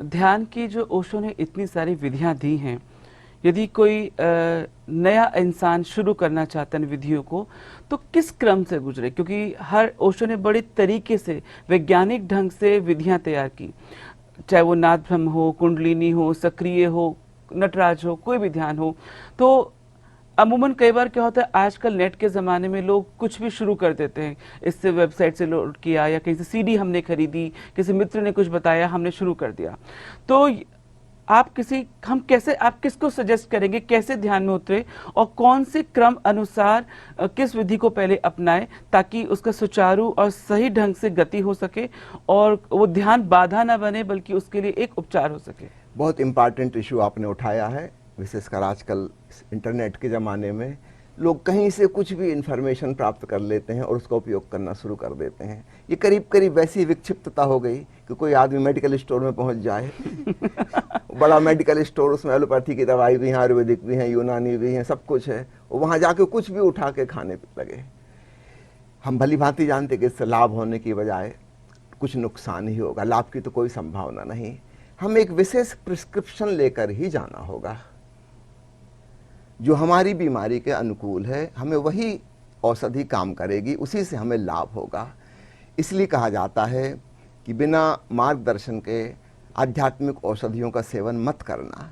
ध्यान की जो ओशो ने इतनी सारी विधियां दी हैं, यदि कोई नया इंसान शुरू करना चाहता है विधियों को, तो किस क्रम से गुजरे? क्योंकि हर ओशो ने बड़े तरीके से वैज्ञानिक ढंग से विधियां तैयार की, चाहे वो नाद ब्रह्म हो, कुंडलिनी हो, सक्रिय हो, नटराज हो, कोई भी ध्यान हो। तो अमूमन कई बार क्या होता है, आजकल नेट के ज़माने में लोग कुछ भी शुरू कर देते हैं। इससे वेबसाइट से लोड किया या कहीं से सीडी हमने खरीदी, किसी मित्र ने कुछ बताया, हमने शुरू कर दिया। तो आप किसको सजेस्ट करेंगे, कैसे ध्यान में उतरे और कौन से क्रम अनुसार किस विधि को पहले अपनाएं, ताकि उसका सुचारू और सही ढंग से गति हो सके और वो ध्यान बाधा ना बने, बल्कि उसके लिए एक उपचार हो सके? बहुत इम्पॉर्टेंट इशू आपने उठाया है। विशेषकर आजकल इंटरनेट के ज़माने में लोग कहीं से कुछ भी इंफॉर्मेशन प्राप्त कर लेते हैं और उसका उपयोग करना शुरू कर देते हैं। ये करीब करीब वैसी विक्षिप्तता हो गई कि कोई आदमी मेडिकल स्टोर में पहुंच जाए बड़ा मेडिकल स्टोर, उसमें एलोपैथी की दवाई भी हैं, आयुर्वेदिक भी हैं, यूनानी भी हैं, सब कुछ है, वहाँ जाके कुछ भी उठा के खाने लगे। हम भली भांति जानते कि इससे लाभ होने की बजाय कुछ नुकसान ही होगा, लाभ की तो कोई संभावना नहीं। हम एक विशेष प्रिस्क्रिप्शन लेकर ही जाना होगा जो हमारी बीमारी के अनुकूल है, हमें वही औषधि काम करेगी, उसी से हमें लाभ होगा। इसलिए कहा जाता है कि बिना मार्गदर्शन के आध्यात्मिक औषधियों का सेवन मत करना,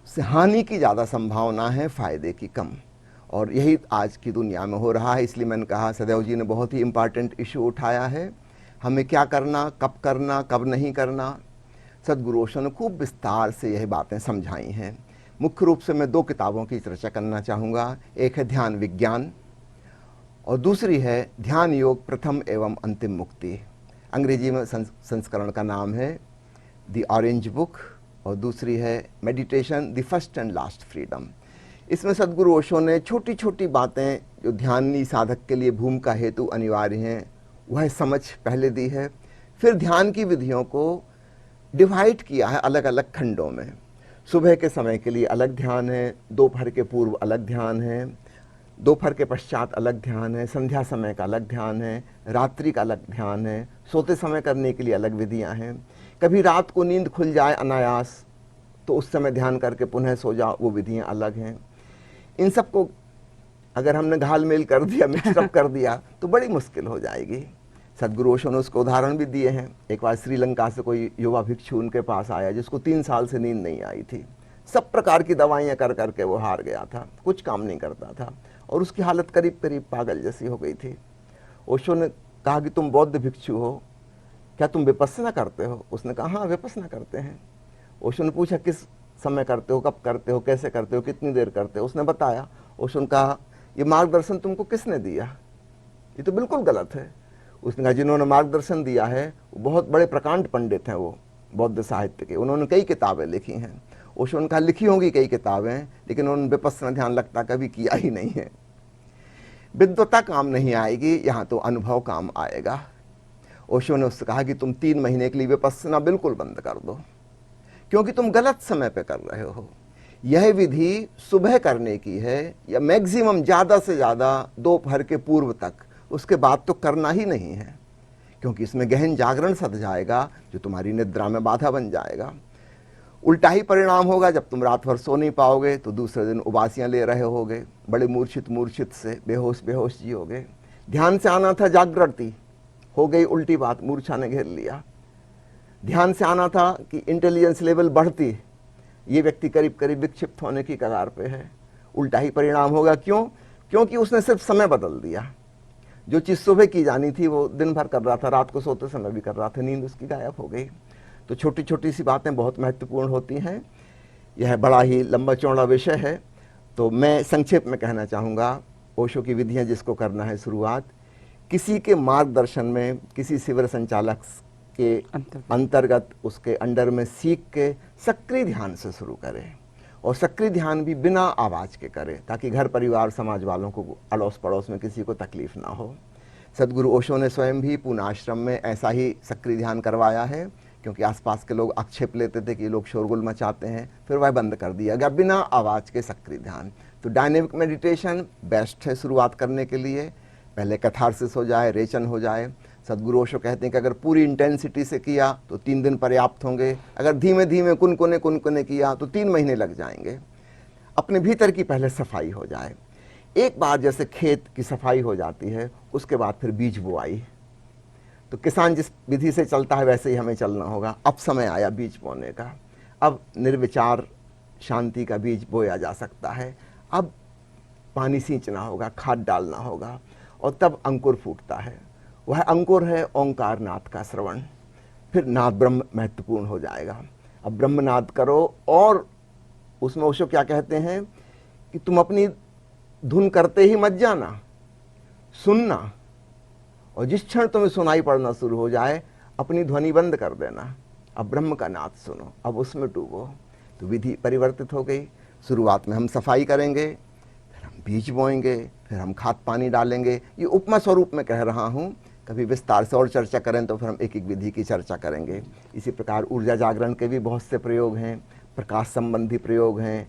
से हानि की ज़्यादा संभावना है, फायदे की कम। और यही आज की दुनिया में हो रहा है। इसलिए मैंने कहा सदैव जी ने बहुत ही इम्पॉर्टेंट इशू उठाया है, हमें क्या करना, कब नहीं करना। सद्गुरु ओशो ने खूब विस्तार से यही बातें समझाई हैं। मुख्य रूप से मैं 2 किताबों की चर्चा करना चाहूँगा। एक है ध्यान विज्ञान और दूसरी है ध्यान योग प्रथम एवं अंतिम मुक्ति। अंग्रेजी में संस्करण का नाम है द ऑरेंज बुक और दूसरी है meditation the first and last freedom. इसमें सद्गुरु ओशो ने छोटी छोटी बातें जो ध्यानी साधक के लिए भूमिका हेतु अनिवार्य हैं वह समझ पहले दी है। फिर ध्यान की विधियों को डिवाइड किया है अलग अलग खंडों में। सुबह के समय के लिए अलग ध्यान है, दोपहर के पूर्व अलग ध्यान है, दोपहर के पश्चात अलग ध्यान है, संध्या समय का अलग ध्यान है, रात्रि का अलग ध्यान है, सोते समय करने के लिए अलग विधियां हैं। कभी रात को नींद खुल जाए अनायास तो उस समय ध्यान करके पुनः सो जाओ, वो विधियां अलग हैं। इन सबको अगर हमने घाल मेल कर दिया, मिक्सअप कर दिया तो बड़ी मुश्किल हो जाएगी। सद्गुरु ओशो ने उसको उदाहरण भी दिए हैं। एक बार श्रीलंका से कोई युवा भिक्षु उनके पास आया जिसको 3 साल से नींद नहीं आई थी। सब प्रकार की दवाइयाँ कर करके वो हार गया था, कुछ काम नहीं करता था और उसकी हालत करीब करीब पागल जैसी हो गई थी। ओशो ने कहा कि तुम बौद्ध भिक्षु हो, क्या तुम विपस्सना करते हो? उसने कहा हाँ विपस्सना करते हैं। ओशो ने पूछा किस समय करते हो, कब करते हो, कैसे करते हो, कितनी देर करते हो? उसने बताया। ओशो ने कहा ये मार्गदर्शन तुमको किसने दिया? ये तो बिल्कुल गलत है। उसने कहा जिन्होंने मार्गदर्शन दिया है वो बहुत बड़े प्रकांड पंडित हैं, वो बौद्ध साहित्य के, उन्होंने कई किताबें लिखी हैं। ओशो ने कहा लिखी होंगी कई किताबें, लेकिन उन्होंने विपस्सना ध्यान लगता कभी किया ही नहीं है। विद्वता काम नहीं आएगी, यहाँ तो अनुभव काम आएगा। ओशो ने उससे कहा कि तुम 3 महीने के लिए विपस्सना बिल्कुल बंद कर दो, क्योंकि तुम गलत समय पे कर रहे हो। यह विधि सुबह करने की है या मैक्सिमम ज़्यादा से ज़्यादा दोपहर के पूर्व तक, उसके बाद तो करना ही नहीं है, क्योंकि इसमें गहन जागरण सध जाएगा जो तुम्हारी निद्रा में बाधा बन जाएगा। उल्टा ही परिणाम होगा, जब तुम रात भर सो नहीं पाओगे तो दूसरे दिन उबासियां ले रहे होगे, बड़े मूर्छित से बेहोश जी होगे। ध्यान से आना था जागृति, हो गई उल्टी बात, मूर्छा ने घेर लिया। ध्यान से आना था कि इंटेलिजेंस लेवल बढ़ती, ये व्यक्ति करीब करीब विक्षिप्त होने की कगार पे है, उल्टा ही परिणाम होगा। क्यों? क्योंकि उसने सिर्फ समय बदल दिया। जो चीज़ सुबह की जानी थी वो दिन भर कर रहा था, रात को सोते समय भी कर रहा था, नींद उसकी गायब हो गई। तो छोटी छोटी सी बातें बहुत महत्वपूर्ण होती हैं। यह बड़ा ही लंबा चौड़ा विषय है, तो मैं संक्षेप में कहना चाहूँगा ओशो की विधियाँ जिसको करना है शुरुआत, किसी के मार्गदर्शन में, किसी शिविर संचालक के अंतर्गत, उसके अंडर में सीख के सक्रिय ध्यान से शुरू करें और सक्रिय ध्यान भी बिना आवाज़ के करें, ताकि घर परिवार समाज वालों को, अड़ोस पड़ोस में किसी को तकलीफ ना हो। सद्गुरु ओशो ने स्वयं भी पूना आश्रम में ऐसा ही सक्रिय ध्यान करवाया है, क्योंकि आसपास के लोग आक्षेप लेते थे कि लोग शोरगुल मचाते हैं, फिर वह बंद कर दिया गया, बिना आवाज़ के सक्रिय ध्यान। तो डायनेमिक मेडिटेशन बेस्ट है शुरुआत करने के लिए। पहले कैथारसिस हो जाए, रेचन हो जाए, सदगुरु ओशो कहते हैं कि अगर पूरी इंटेंसिटी से किया तो 3 दिन पर्याप्त होंगे, अगर धीमे धीमे कुनकुने किया तो 3 महीने लग जाएंगे। अपने भीतर की पहले सफाई हो जाए। एक बार जैसे खेत की सफाई हो जाती है, उसके बाद फिर बीज बुआई। तो किसान जिस विधि से चलता है वैसे ही हमें चलना होगा। अब समय आया बीज बोने का। अब निर्विचार शांति का बीज बोया जा सकता है। अब पानी सींचना होगा, खाद डालना होगा, और तब अंकुर फूटता है। वह अंकुर है ओंकार नाद का श्रवण। फिर नाद ब्रह्म महत्वपूर्ण हो जाएगा। अब ब्रह्मनाद करो, और उसमें ओशो क्या कहते हैं कि तुम अपनी धुन करते ही मत जाना, सुनना, और जिस क्षण तुम्हें सुनाई पड़ना शुरू हो जाए अपनी ध्वनि बंद कर देना। अब ब्रह्म का नाद सुनो, अब उसमें डूबो। तो विधि परिवर्तित हो गई। शुरुआत में हम सफाई करेंगे, फिर हम बीज बोएंगे, फिर हम खाद पानी डालेंगे। ये उपमा स्वरूप में कह रहा हूँ, कभी विस्तार से और चर्चा करें तो फिर हम एक एक विधि की चर्चा करेंगे। इसी प्रकार ऊर्जा जागरण के भी बहुत से प्रयोग हैं, प्रकाश संबंधी प्रयोग हैं,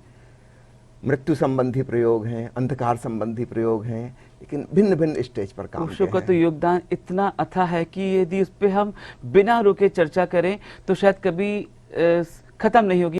मृत्यु संबंधी प्रयोग हैं, अंधकार संबंधी प्रयोग हैं, लेकिन भिन्न भिन्न स्टेज पर काम ओशो के का हैं। तो योगदान इतना अथाह है कि यदि उस पर हम बिना रुके चर्चा करें तो शायद कभी खत्म नहीं होगी।